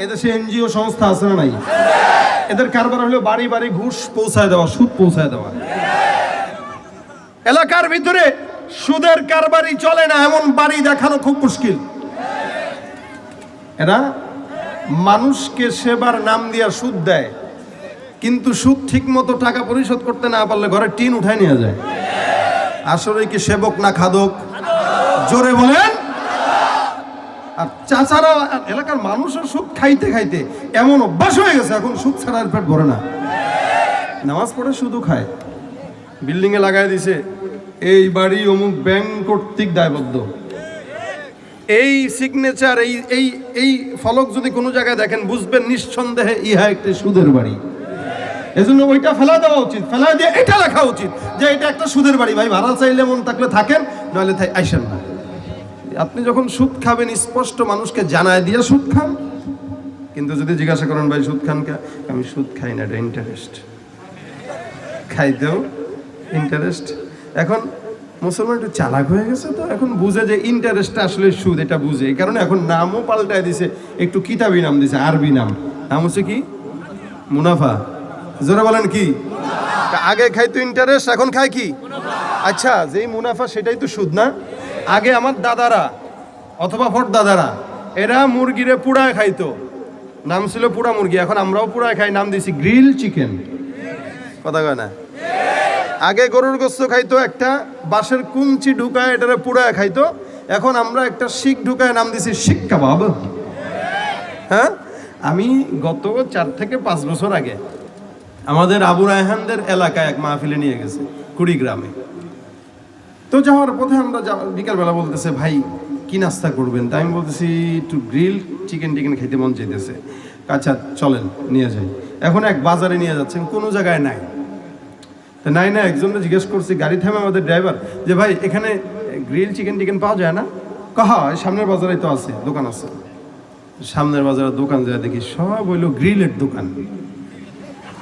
এদেশে এনজিও সংস্থা আছে না নাই? এদের কারবার হলো বাড়ি বাড়ি ঘুষ পৌঁছায় দেওয়া, সুদ পৌঁছায় দেওয়া। এলাকার ভিতরে সুদের কারবারই চলে না এমন বাড়ি দেখানো খুব মুশকিল। এরা মানুষকে সেবার নাম দিয়া সুদ দেয়, কিন্তু সুদ ঠিক মতো টাকা পরিশোধ করতে না পারলে ঘরে টিন উঠায় নিয়ে যায়। আসলে কি সেবক না খাদক? জোরে বলেন। আর চাচারা এলাকার মানুষের সুদ খাইতে খাইতে এমন অভ্যাস হয়ে গেছে, এখন সুদ ছাড়া পেট ভরে না। নামাজ পড়ে শুধু খায়, বিল্ডিং এ লাগাই দিছে এই বাড়ি অমুক ব্যাংক কর্তৃক দায়বদ্ধ। এই সিগনেচার এই এই এই ফলক যদি কোনো জায়গায় দেখেন বুঝবেন নিঃসন্দেহে ইহা একটি সুদের বাড়ি। এজন্য ওইটা ফেলা দেওয়া উচিত, ফেলা দিয়ে এটা লেখা উচিত যে এটা একটা সুদের বাড়ি। ভাই ভাড়া চাইলে মন থাকলে থাকেন, নইলে আইসেন না। আপনি যখন সুদ খাবেন স্পষ্ট মানুষকে জানায় দিয়ে সুদ খান। কিন্তু যদি জিজ্ঞাসা করেন ভাই সুদ খান কে, আমি সুদ খাই না, এটা ইন্টারেস্ট। খাইতেও ইন্টারেস্ট। এখন মুসলমান একটু চালাক হয়ে গেছে, তো এখন বুঝে যে ইন্টারেস্টটা আসলে সুদ, এটা বুঝে। এই কারণে এখন নামও পাল্টায় দিছে, একটু কিতাবি নাম দিছে, আরবি নাম হচ্ছে কি মুনাফা। জোরে বলেন কি? আগে খাইতো ইন্টারেস্ট, এখন খায় কি? আচ্ছা, যেই মুনাফা সেটাই তো সুদ না? আগে আমার দাদারা অথবা ফট দাদারা এরা মুরগিরে পুড়ায় খাইতো, নাম ছিল পুড়া মুরগি। এখন আমরাও পুড়ায় খাই, নাম দিছি গ্রিল চিকেন। কথা কয় না? আগে গরুর গোস্ত খাইতো একটা বাঁশের কুঞ্চি ঢুকায় এটারে পুড়ায় খাইতো, এখন আমরা একটা শিক ঢুকায় নাম দিছি শিক কাবাব। হ্যাঁ, আমি গত 4 থেকে 5 বছর আগে আমাদের আবু রায়হানদের এলাকায় এক মাহফিলে নিয়ে গেছে কুড়িগ্রামে। তো যাওয়ার পথে আমরা বিকালবেলা বলতেছে ভাই কি নাস্তা করবেন? তাই আমি বলতেছি একটু গ্রিল চিকেন টিকেন খেতে মন চাইতেছে। আচ্ছা চলেন নিয়ে যাই। এখন এক বাজারে নিয়ে যাচ্ছেন, কোনো জায়গায় নাই। তা নাই না, একজনকে জিজ্ঞেস করছি গাড়ি থামে আমাদের ড্রাইভার, যে ভাই এখানে গ্রিল চিকেন টিকেন পাওয়া যায় না? কহা সামনের বাজারে তো আছে, দোকান আছে। সামনের বাজারে দোকান যায় দেখি সব হইলো গ্রিলের দোকান।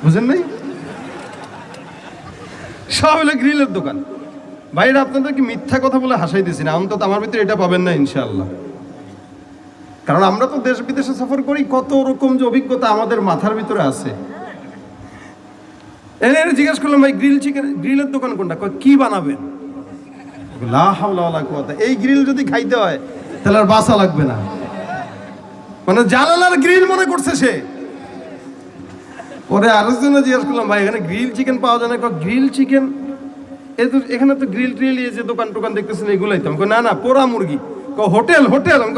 বুঝেন নাই? সব হইলো গ্রিলের দোকান। ভাইরা আপনাদেরকে মিথ্যা কথা বলে হাসাই দিছি না, অন্তত আমার ভিতরে এটা পাবেন না ইনশাআল্লাহ। কারণ আমরা তো দেশ বিদেশে সফর করি, কত রকম যে অভিজ্ঞতা আমাদের মাথার ভিতরে আছে। এনে জিজ্ঞেস করলাম ভাই গ্রিল চিকেন গ্রিলের দোকান কোনটা? কি বানাবেন? লা হাওলা ওয়ালা কুওয়াতা। এই গ্রিল যদি খাইতে হয় তাহলে আর বাসা লাগবে না। মানে জালালার গ্রিল মনে করছে সে। পরে আরেকজনে জিজ্ঞেস করলাম ভাই এখানে গ্রিল চিকেন পাওয়া যায় না? গ্রিল চিকেন এখানে তো গ্রিল ট্রিল যে দোকান টোকান দেখতেছেন এগুলাই তো। না না, পোড়া মুরগি। Hotel hotel. আমি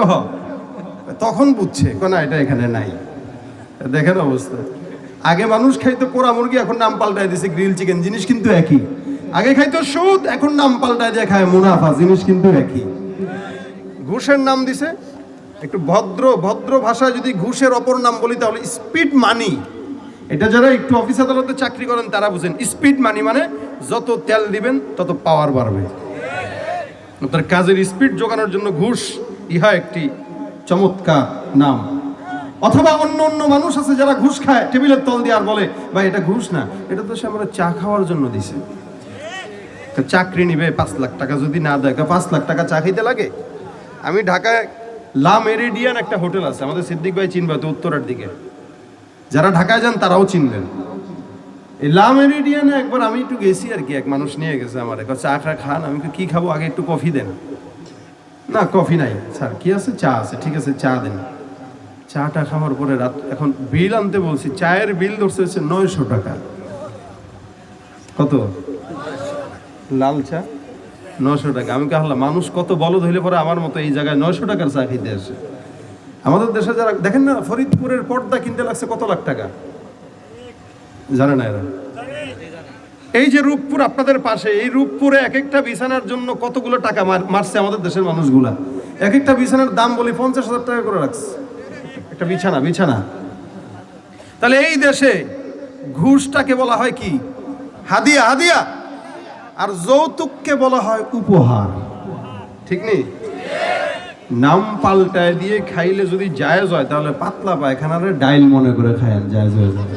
তখন বুঝছে না এটা এখানে নাই। দেখেন অবস্থা। আগে মানুষ খাইতো পোড়া মুরগি, এখন নাম পাল্টায় দিছে গ্রিল চিকেন। জিনিস কিন্তু একই। আগে খাইতো সুদ, এখন নাম পাল্টায় দিয়ে খায় মুনাফা। জিনিস কিন্তু একই। ঘুষের নাম দিছে। একটু ভদ্র ভাষায় যদি ঘুষের অপর নাম বলি তাহলে স্পিড মানি। এটা যারা একটু অফিস আদালতে চাকরি করেন তারা বুঝেন। স্পিড মানি মানে যত তেল দিবেন তত পাওয়ার বাড়বে। আপনার কাজের স্পিড যোগানোর জন্য ঘুষ, ইহা একটি চমৎকার নাম। অথবা অন্য অন্য মানুষ আছে যারা ঘুষ খায় টেবিলের তল দিয়ে, আর বলে ভাই এটা ঘুষ না, এটা তো সে আমরা চা খাওয়ার জন্য দিছে। চাকরি নিবে 5 লাখ টাকা, যদি না দেয় 5 লাখ টাকা চা খাইতে লাগে। আমি ঢাকায় লা মেরিডিয়ান একটা হোটেল আছে, আমাদের সিদ্দিক ভাই চিনবে তো, উত্তরের দিকে। যারা ঢাকায় যান তারাও চিনবেন। এই লা মেরিডিয়ানে একবার আমি একটু গেছি আর কি, এক মানুষ নিয়ে গেছে আমার, চা খান। আমি কি খাবো? আগে একটু কফি দেন। না কফি নাই স্যার। কি আছে? চা আছে। ঠিক আছে চা দেন। চাটা খাওয়ার পরে রাত, এখন বিল আনতে বলছি, চায়ের বিল ধরছে হচ্ছে 900 টাকা। কত? লাল চা 900 টাকা। আমি কাহলাম মানুষ কত বলদ হইলে পরে আমার মতো এই জায়গায় 900 টাকার চা খেতে আসে। আমাদের দেশে যারা দেখেন না, ফরিদপুরের পর্দা কিনতে লাগছে কত লাখ টাকা, জানে না এরা? এই যে রূপপুর আপনাদের পাশে, এই রূপপুরে এক একটা বিছানার জন্য কতগুলো টাকা মারছে আমাদের দেশের মানুষগুলা। এক একটা বিছানার দাম বলি 50,000 টাকা করে রাখছে একটা বিছানা। তাহলে এই দেশে ঘুষটাকে বলা হয় কি? হাদিয়া। আর যৌতুককে বলা হয় উপহার। ঠিক নেই? নাম পাল্টায় দিয়ে খাইলে যদি জায়েজ হয় তাহলে পাতলা পায়খানারে ডাইল মনে করে খায়, জায়েজ হয়ে যাবে।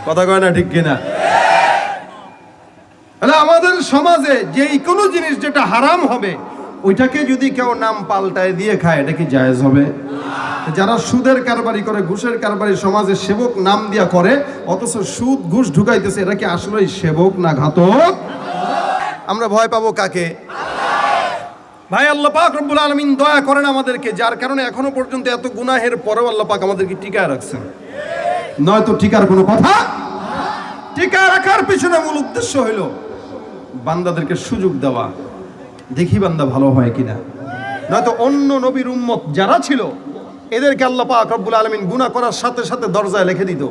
কথা কয় না ঠিক কিনা? তাহলে আমাদের সমাজে যেই কোনো জিনিস যেটা হারাম হবে ওইটাকে যদি কেউ নাম পাল্টায় দিয়ে খায়, এটা কি জায়েজ হবে? যারা সুদের কারবারি করে, ঘুষের কারবারি সমাজে সেবক নাম দিয়া করে, অথচ সুদ ঘুষ ঢুকাইতেছে, এরা কি আসলেই সেবক না ঘাতক? আমরা ভয় পাবো কাকে? ভাই, আল্লাহ পাক রব্বুল আলামিন দয়া করেন আমাদেরকে, যার কারণে এখনো পর্যন্ত এত গুনাহের পরেও আল্লাহ পাক আমাদেরকে টিকায় রাখছেন। নয়তো টিকার কোনো কথা। টিকা রাখার পিছনে মূল উদ্দেশ্য হইল বান্দাদেরকে সুযোগ দেওয়া, দেখি বান্দা ভালো হয় কিনা। নয়তো অন্য নবীর উম্মত যারা ছিল এদেরকে আল্লাহ পাক রব্বুল আলামিন গুনাহ করার সাথে সাথে দরজায় লিখে দিত,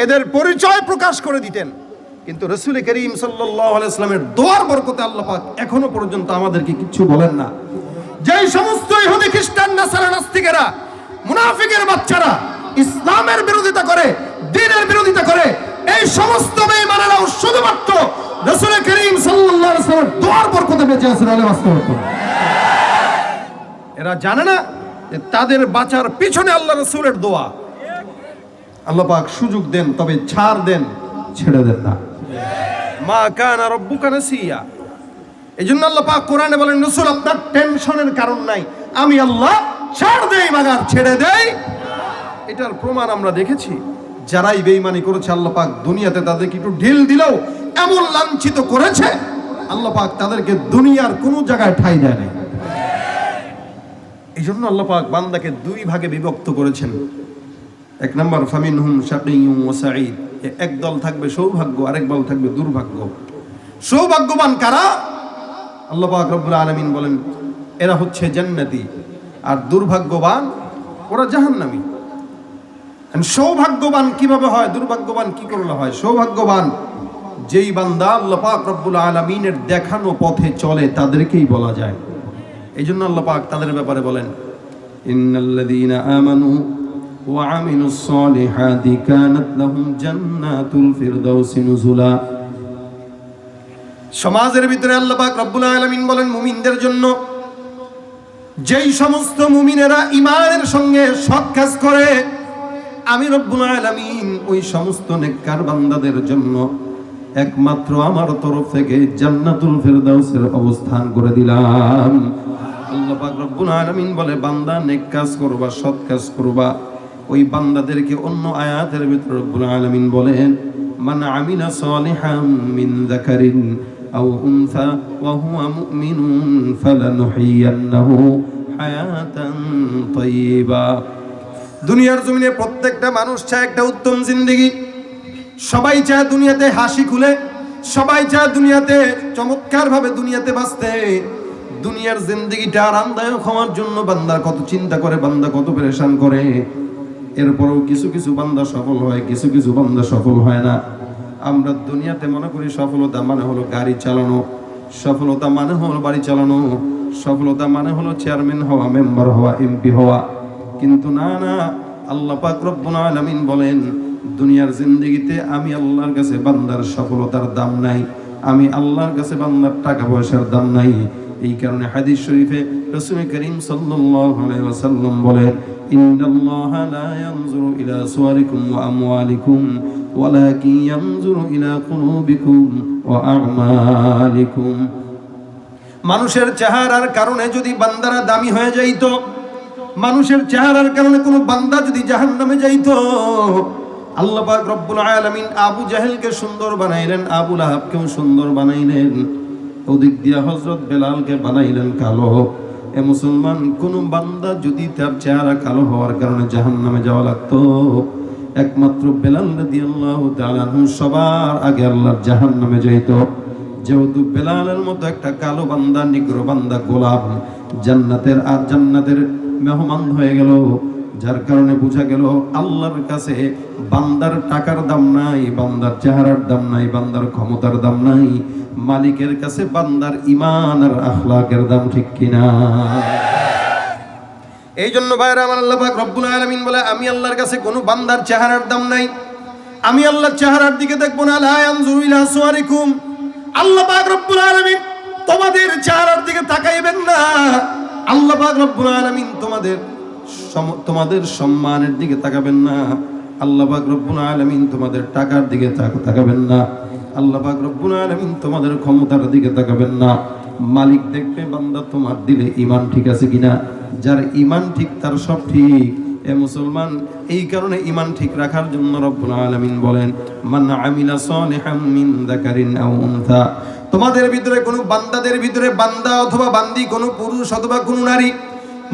এদের পরিচয় প্রকাশ করে দিতেন। কিন্তু রাসূল করিম সাল্লাল্লাহু আলাইহি ওয়াসাল্লামের দোয়ার বরকতে আল্লাহ পাক এখনো পর্যন্ত আমাদেরকে কিচ্ছু বলেন না। যেই সমস্ত ইহুদি খ্রিস্টান নাসারা নাস্তিকেরা, মুনাফিকের বাচ্চারা ইসলামের বিরোধিতা করে, দ্বীনের বিরোধিতা করে, এই সমস্ত বেঈমানেরাও শুধুমাত্র রাসূল করিম সাল্লাল্লাহু আলাইহি ওয়াসাল্লামের দোয়ার বরকতে বেঁচে আছে বলে বাস্তব। এরা জানে না যে তাদের বাঁচার পিছনে আল্লাহ রাসূলের দোয়া। আল্লাহ পাক সুযোগ দেন, তবে ছাড় দেন, ছেড়ে দেন না। মা কানা রাব্বুকা নাসিয়া। এজন্য আল্লাহ পাক কোরআনে বলেন, রাসূল আপনার টেনশনের কারণ নাই, আমি আল্লাহ ছাড় দেই মাগার ছেড়ে দেই। এটার প্রমাণ আমরা দেখেছি। যারাই বেঈমানি করেছে আল্লাহ পাক দুনিয়াতে তাদেরকে একটু ঢিল দিলেও এমন লাঞ্ছিত করেছে, আল্লাহ পাক তাদেরকে দুনিয়ার কোনো জায়গায় ঠাঁই দেয় নাই। এই জন্য আল্লাহ পাক বান্দাকে দুই ভাগে বিভক্ত করেছেন। এক নম্বর ফামিনহুম শাকিয়্যুন ওয়া সাঈদ, এক দল থাকবে সৌভাগ্য, আরেক দল থাকবে দুর্ভাগ্য। সৌভাগ্যবান কারা? আল্লাহ পাক রব্বুল আলামিন বলেন এরা হচ্ছে জান্নাতি, আর দুর্ভাগ্যবান ওরা জাহান্নামী। সৌভাগ্যবান কিভাবে হয়, দুর্ভাগ্যবান কি করলে হয়? সৌভাগ্যবান যেই বান্দা আল্লাহ পাক রব্বুল আলামিনের দেখানো পথে চলে তাদেরকেই বলা যায়। এই জন্য আল্লাহ পাক তাদের ব্যাপারে বলেন, ইন্নাল্লাযীনা আমানু ওয়া আমিলুস সালিহাতি কানাত লাহুম জান্নাতুল ফিরদাউসি নুজুলা। সমাজের ভিতরে আল্লাহ পাক রব্বুল আলামিন বলেন মুমিনদের জন্য, যেই সমস্ত মুমিনেরা ঈমানের সঙ্গে সৎ কাজ করে, আমি রব্বুল আলামিন ওই সমস্ত নেককার বান্দাদের জন্য একমাত্র আমার তরফ থেকে জান্নাতুল ফিরদাউসের অবস্থান করে দিলাম। আল্লাহ পাক রব্বুল আলামিন বলে, বান্দা নেক কাজ করবা, সৎ কাজ করবা, ওই বান্দাদেরকে অন্য আয়াতের ভিতরে রব্বুল আলামিন বলেন, মান আমিলা সালিহাম মিন যাকারিন আও উনসা ওয়া হুয়া মুমিনুন ফালানুহিয়ান্নাহু হায়াতান তাইয়্যিবা। দুনিয়ার জমিনে প্রত্যেকটা মানুষ চায় একটা উত্তম জিন্দেগি। সবাই চায় দুনিয়াতে হাসি খুলে, সবাই চায় দুনিয়াতে চমৎকার ভাবে দুনিয়াতে বাঁচতে। দুনিয়ার জিন্দেগিটা আরামদায়ক হওয়ার জন্য বান্দা কত চিন্তা করে, বান্দা কত পেরেশান করে। এরপরও কিছু কিছু বান্দা সফল হয়, কিছু কিছু বান্দা সফল হয় না। আমরা দুনিয়াতে মনে করি সফলতা মানে হলো গাড়ি চালানো, সফলতা মানে হলো বাড়ি চালানো, সফলতা মানে হলো চেয়ারম্যান হওয়া, মেম্বার হওয়া, এমপি হওয়া। কিন্তু না না, আল্লাহ পাক রব্বুল আলামিন বলেন, দুনিয়ার জিন্দেগিতে আমি আল্লাহর কাছে বান্দার সফলতার দাম নাই, আমি আল্লাহর কাছে বান্দার টাকা পয়সার দাম নাই। এই কারণে হাদিস শরীফে রাসূল করিম সাল্লাল্লাহু আলাইহি ওয়াসাল্লাম বলেন, ইন্নাল্লাহা লা ইয়ানজুরু ইলা সুওয়ারিকুম ওয়া আমওয়ালিকুম ওয়ালাকিন ইয়ানজুরু ইলা কুলুবিকুম ওয়া আ'মালিকুম। মানুষের চেহারার কারণে যদি বান্দারা দামি হয়ে যাইতো, মানুষের চেহারার কারণে কোনো বান্দা যদি জাহান্নামে যাইতো, আল্লাহ পাক রব্বুল আলামিন আবু জাহেলকে সুন্দর বানাইলেন, আবু লাহাবকেও সুন্দর বানাইলেন, ওদিক দিয়া হযরত বেলালকে বানাইলেন কালো। এ মুসলমান, কোন বান্দা যদি তার চেহারা কালো হওয়ার কারণে জাহান্নামে যাওয়া লাগতো, একমাত্র বেলাল রাদিয়াল্লাহু তাআলা আনহু সবার আগে আল্লাহর জাহান্নামে যাইতো। যেহেতু বেলালের মতো একটা কালো বান্দা, নিগ্রো বান্দা, গোলাম জান্নাতের মেহমান হয়ে গেল, যার কারণে বোঝা গেল আল্লাহর কাছে বান্দার টাকার দাম নাই, বান্দার চেহারার দাম নাই, বান্দার ক্ষমতার দাম নাই, মালিকের কাছে বান্দার ঈমান আর আখলাকের দাম, ঠিক কিনা? এই জন্য ভাইরা আমার, আল্লাহ পাক রব্বুল আলামিন বলে, আমি আল্লাহর কাছে কোনো বান্দার চেহারার দাম নাই, আমি আল্লাহর চেহারার দিকে দেখবো না। লা ইয়ানজুরু ইলা সুওয়ারিকুম, আল্লাহ পাক রব্বুল আলামিন তোমাদের চেহারার দিকে তাকাইবেন না। আল্লাহ পাক রব্বুল আলামিন তোমাদের সম্মানের দিকে তাকাবেন না। আল্লাহ পাক রব্বুল আলামিন তোমাদের টাকার দিকে তাকাবেন না। আল্লাহ পাক রব্বুল আলামিন তোমাদের ক্ষমতার দিকে তাকাবেন না। মালিক দেখবে বান্দা তোমার দিলে ঈমান ঠিক আছে কিনা। যার ঈমান ঠিক তার সব ঠিক, এ মুসলমান, এই কারণে ঈমান ঠিক রাখার জন্য রব্বুল আলামিন বলেন, মান আমিলা সালিহাম মিন যাকারিন আও উনসা। তোমাদের ভিতরে কোনো বান্দাদের ভিতরে বান্দা অথবা বান্দি, কোনো পুরুষ অথবা কোনো নারী,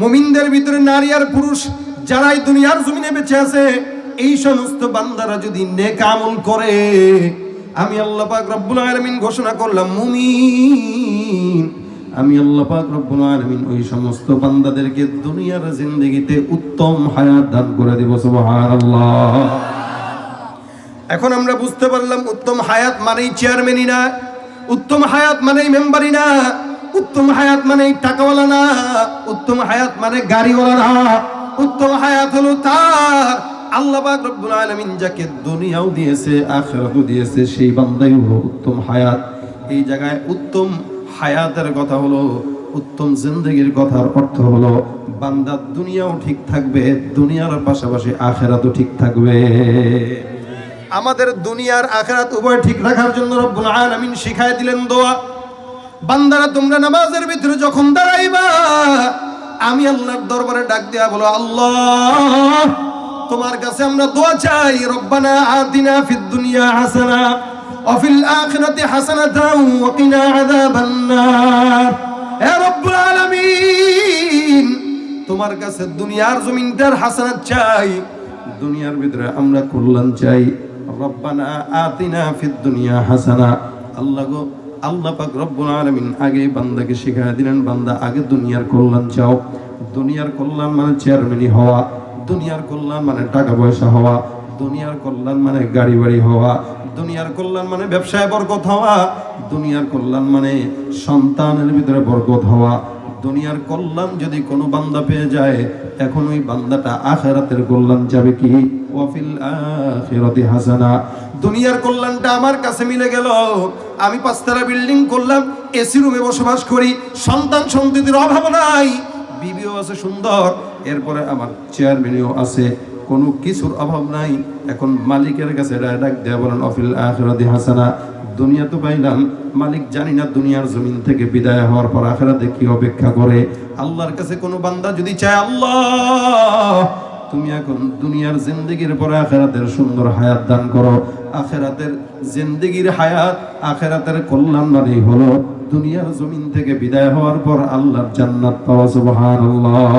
মুমিনদের ভিতরে নারী আর পুরুষ যারাই দুনিয়ার জমিনে বেঁচে আছে, এই সমস্ত বান্দারা যদি নেক আমল করে, আমি আল্লাহ পাক রব্বুল আলামিন ঘোষণা করলাম মুমিন, আমি আল্লাহ পাক রব্বুল আলামিন ওই সমস্ত বান্দাদেরকে দুনিয়ার জিন্দেগিতে উত্তম হায়াত দান করে দেব। সুবহানাল্লাহ। এখন আমরা বুঝতে পারলাম উত্তম হায়াত মানেই চেয়ারম্যানই না, উত্তম হায়াত মানেই মেম্বারই না, উত্তম হায়াত মানেই টাকাওয়ালা না, উত্তম হায়াত মানে গাড়িওয়ালা না। উত্তম হায়াত হলো তার আল্লাহ পাক রব্বুল আলামিন যাকে দুনিয়াও দিয়েছে আখিরাতও দিয়েছে, সেই বান্দাই হলো উত্তম হায়াত। এই জায়গায় উত্তম হায়াতের কথা হলো, উত্তম জিন্দেগির কথার অর্থ হলো বান্দার দুনিয়াও ঠিক থাকবে, দুনিয়ার পাশাপাশি আখিরাতও ঠিক থাকবে। আমাদের দুনিয়ার আখিরাত উভয় ঠিক রাখার জন্য রব্বুল আলামিন শিখায় দিলেন দোয়া। বান্দারা তোমরা নামাজের ভিতরে যখন দাঁড়াইবা, আমি আল্লাহর দরবারে ডাক দেয়া বলো, আল্লাহ তোমার কাছে আমরা দোয়া চাই, রব্বানা আতিনা ফিদ দুনিয়া হাসানা ওয়া ফিল আখিরাতি হাসানাতাও ওয়া কিনা আযাবান নার। হে রব্বুল আলামিন, তোমার কাছে দুনিয়ার জমিনটার হাসানাত চাই, দুনিয়ার ভিতরে আমরা কল্যাণ চাই। রব্বানা আতিনা ফিদ দুনিয়া হাসানা। আল্লাহ গো, আল্লাহ পাক রব্বুল আলামিন আগে বান্দাকে শিখায় দিলেন, বান্দা আগে দুনিয়ার কল্যাণ চাও। দুনিয়ার কল্যাণ মানে চেয়ারম্যানই হওয়া, দুনিয়ার কল্যাণ মানে টাকা পয়সা হওয়া, দুনিয়ার কল্যাণ মানে গাড়ি বাড়ি হওয়া, দুনিয়ার কল্যাণ মানে ব্যবসায় বরকত হওয়া, দুনিয়ার কল্যাণ মানে সন্তানের ভিতরে বরকত হওয়া। দুনিয়ার কল্যাণ যদি কোনো বান্দা পেয়ে যায়, এখন ওই বান্দাটা আখিরাতের কল্যাণ যাবে কি? ওয়া ফিল আখিরাতি হাসানা। দুনিয়ার কল্যাণটা আমার কাছে মিলে গেল, আমি 5 তলা বিল্ডিং করলাম, এসি রুমে বসবাস করি, সন্তান সন্ততির অভাব নাই, বিবিও আছে সুন্দর, এরপরে আমার চেয়ারম্যানও আছে, কোনো কিছুর অভাব নাই। এখন মালিকের কাছে ডাক দেয়া বলেন, অফিল আখিরাতি হাসানা। দুনিয়া তো পাইলাম, মালিক জানি না দুনিয়ার জমিন থেকে বিদায় হওয়ার পর আখিরাতে কি অপেক্ষা করে। আল্লাহর কাছে কোনো বান্দা যদি চায়, আল্লাহ তুমি এখন দুনিয়ার জিন্দেগির পরে আখিরাতের সুন্দর হায়াত দান করো। আখিরাতের জিন্দেগির হায়াত, আখিরাতের কল্যাণ মানেই হলো দুনিয়ার জমিন থেকে বিদায় হওয়ার পর আল্লাহর জান্নাত পাওয়া। সুবহানাল্লাহ।